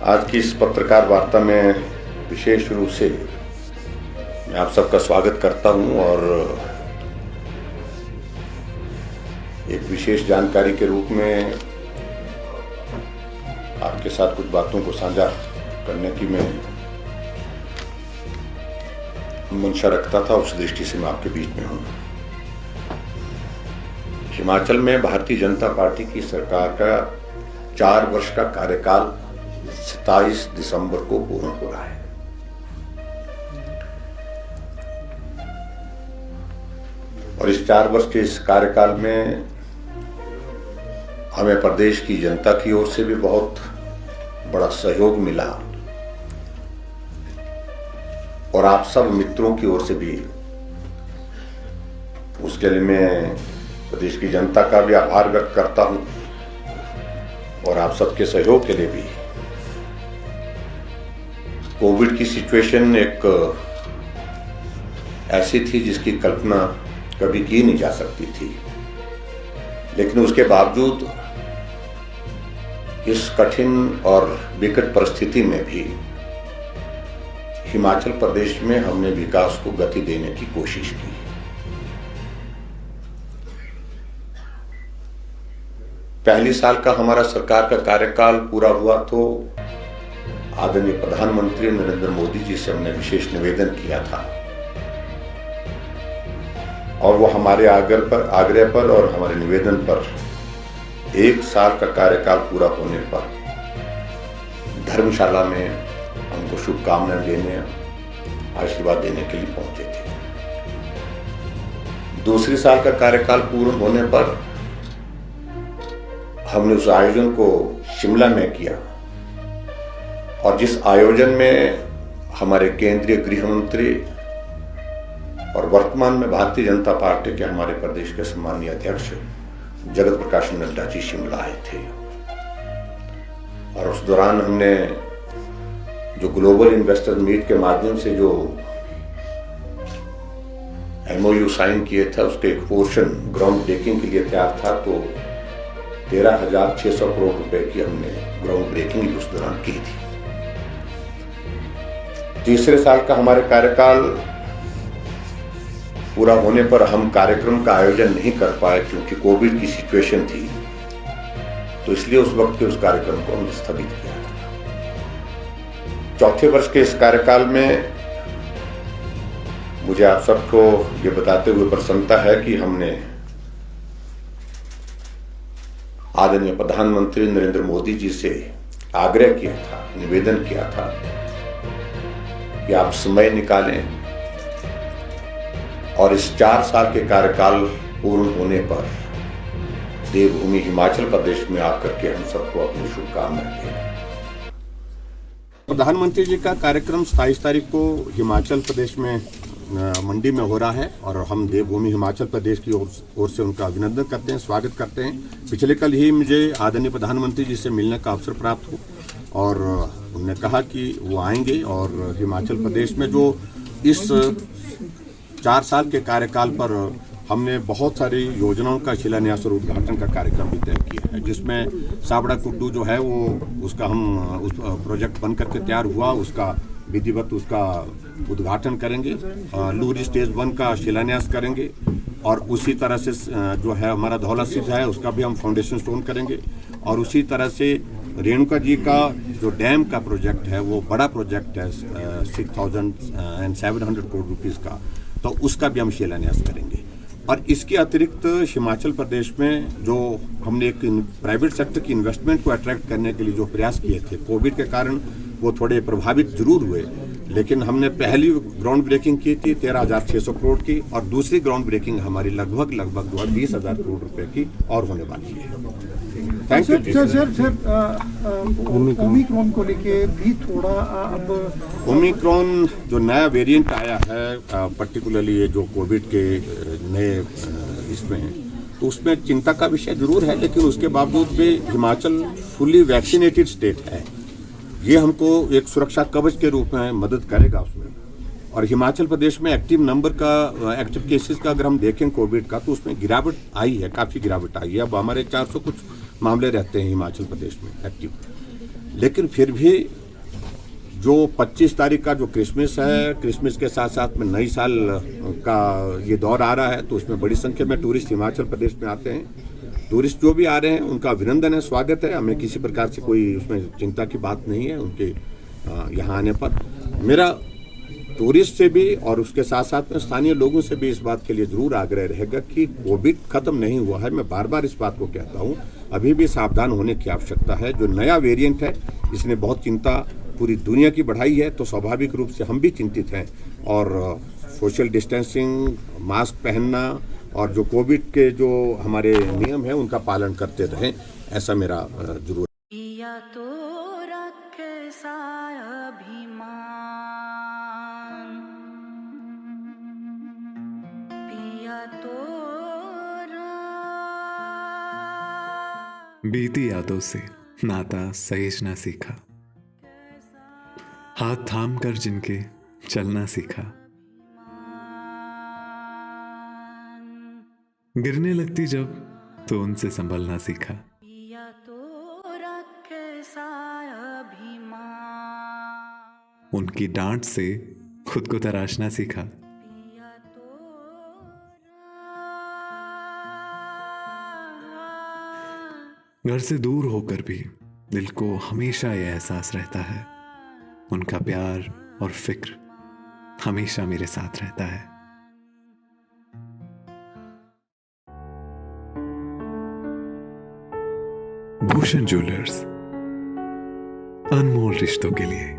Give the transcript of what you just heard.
आज की इस पत्रकार वार्ता में विशेष रूप से मैं आप सबका स्वागत करता हूं और एक विशेष जानकारी के रूप में आपके साथ कुछ बातों को साझा करने की मैं मंशा रखता था। उस दृष्टि से मैं आपके बीच में हूं। हिमाचल में भारतीय जनता पार्टी की सरकार का 4 वर्ष का कार्यकाल 27 दिसंबर को पूर्ण हो रहा है। और इस 4 वर्ष के इस कार्यकाल में हमें प्रदेश की जनता की ओर से भी बहुत बड़ा सहयोग मिला और आप सब मित्रों की ओर से भी। उसके लिए मैं प्रदेश की जनता का भी आभार व्यक्त करता हूं और आप सबके सहयोग के लिए भी। कोविड की सिचुएशन एक ऐसी थी जिसकी कल्पना कभी की नहीं जा सकती थी, लेकिन उसके बावजूद इस कठिन और विकट परिस्थिति में भी हिमाचल प्रदेश में हमने विकास को गति देने की कोशिश की। पहली साल का हमारा सरकार का कार्यकाल पूरा हुआ तो आदरणीय प्रधानमंत्री नरेंद्र मोदी जी से हमने विशेष निवेदन किया था और वो हमारे आग्रह पर और हमारे निवेदन पर 1 साल का कार्यकाल पूरा होने पर धर्मशाला में हमको शुभकामनाएं देने, आशीर्वाद देने के लिए पहुंचे थे। दूसरी साल का कार्यकाल पूर्ण होने पर हमने उस आयोजन को शिमला में किया और जिस आयोजन में हमारे केंद्रीय गृह मंत्री और वर्तमान में भारतीय जनता पार्टी के हमारे प्रदेश के सम्मानीय अध्यक्ष जगत प्रकाश नड्डा जी शिमला आए थे। और उस दौरान हमने जो ग्लोबल इन्वेस्टर मीट के माध्यम से जो MOU साइन किए थे उसके एक पोर्शन ग्राउंड ब्रेकिंग के लिए तैयार था, तो 13,600 करोड़ रुपए की हमने ग्राउंड ब्रेकिंग उस दौरान की थी। तीसरे साल का हमारे कार्यकाल पूरा होने पर हम कार्यक्रम का आयोजन नहीं कर पाए क्योंकि कोविड की सिचुएशन थी, तो इसलिए उस वक्त के उस कार्यक्रम को हमने स्थगित किया था। चौथे वर्ष के इस कार्यकाल में मुझे आप सबको ये बताते हुए प्रसन्नता है कि हमने आदरणीय प्रधानमंत्री नरेंद्र मोदी जी से आग्रह किया था, निवेदन किया था कि आप समय निकालें और इस 4 साल के कार्यकाल पूर्ण होने पर देवभूमि हिमाचल प्रदेश में आकर के हम सबको अपनी शुभकामनाएं दें। प्रधानमंत्री जी का कार्यक्रम 27 तारीख को हिमाचल प्रदेश में मंडी में हो रहा है और हम देवभूमि हिमाचल प्रदेश की ओर से उनका अभिनंदन करते हैं, स्वागत करते हैं। पिछले कल ही मुझे आदरणीय प्रधानमंत्री जी से मिलने का अवसर प्राप्त हुआ और उन्होंने कहा कि वो आएंगे और हिमाचल प्रदेश में जो इस 4 साल के कार्यकाल पर हमने बहुत सारी योजनाओं का शिलान्यास और उद्घाटन का कार्यक्रम भी तय किया है, जिसमें साबड़ा कुड्डू जो है वो उसका हम उस प्रोजेक्ट बन करके तैयार हुआ, उसका विधिवत उसका उद्घाटन करेंगे। लूरी स्टेज 1 का शिलान्यास करेंगे और उसी तरह से जो है हमारा धौला स्थित है उसका भी हम फाउंडेशन स्टोन करेंगे और उसी तरह से रेणुका जी का जो डैम का प्रोजेक्ट है वो बड़ा प्रोजेक्ट है 6,700 करोड़ रुपीस का, तो उसका भी हम शिलान्यास करेंगे। और इसके अतिरिक्त हिमाचल प्रदेश में जो हमने एक प्राइवेट सेक्टर की इन्वेस्टमेंट को अट्रैक्ट करने के लिए जो प्रयास किए थे, कोविड के कारण वो थोड़े प्रभावित जरूर हुए, लेकिन हमने पहली ग्राउंड ब्रेकिंग की थी 13,600 करोड़ की और दूसरी ग्राउंड ब्रेकिंग हमारी लगभग 20,000 करोड़ रुपए की और होने वाली है। Thank you sir. ओमिक्रॉन को लेके भी थोड़ा अब ओमिक्रॉन जो नया वेरिएंट आया है पर्टिकुलरली ये जो कोविड के नए इसमें, तो उसमें चिंता का विषय जरूर है, लेकिन उसके बावजूद भी हिमाचल फुली वैक्सीनेटेड स्टेट है। ये हमको एक सुरक्षा कवच के रूप में मदद करेगा उसमें। और हिमाचल प्रदेश में एक्टिव केसेस का अगर हम देखें कोविड का, तो उसमें गिरावट आई है, काफ़ी गिरावट आई है। अब हमारे 400 कुछ मामले रहते हैं हिमाचल प्रदेश में एक्टिव। लेकिन फिर भी जो 25 तारीख का जो क्रिसमस है, क्रिसमस के साथ साथ में नई साल का ये दौर आ रहा है, तो उसमें बड़ी संख्या में टूरिस्ट हिमाचल प्रदेश में आते हैं। टूरिस्ट जो भी आ रहे हैं उनका अभिनंदन है, स्वागत है, हमें किसी प्रकार से कोई उसमें चिंता की बात नहीं है उनके यहाँ आने पर। मेरा टूरिस्ट से भी और उसके साथ साथ में स्थानीय लोगों से भी इस बात के लिए जरूर आग्रह रहेगा कि कोविड खत्म नहीं हुआ है। मैं बार बार इस बात को कहता हूँ, अभी भी सावधान होने की आवश्यकता है। जो नया वेरिएंट है इसने बहुत चिंता पूरी दुनिया की बढ़ाई है, तो स्वाभाविक रूप से हम भी चिंतित हैं और सोशल डिस्टेंसिंग, मास्क पहनना और जो कोविड के जो हमारे नियम हैं उनका पालन करते रहें, ऐसा मेरा जरूर। पिया तो रखे साया अभिमान, पिया तो बीती यादों से नाता सहेजना सीखा, हाथ थाम कर जिनके चलना सीखा, गिरने लगती जब तो उनसे संभलना सीखा, पिया तो रखे साया अभिमान, उनकी डांट से खुद को तराशना सीखा, पिया तो घर से दूर होकर भी दिल को हमेशा यह एहसास रहता है, उनका प्यार और फिक्र हमेशा मेरे साथ रहता है। भूषण ज्वेलर्स, अनमोल रिश्तों के लिए।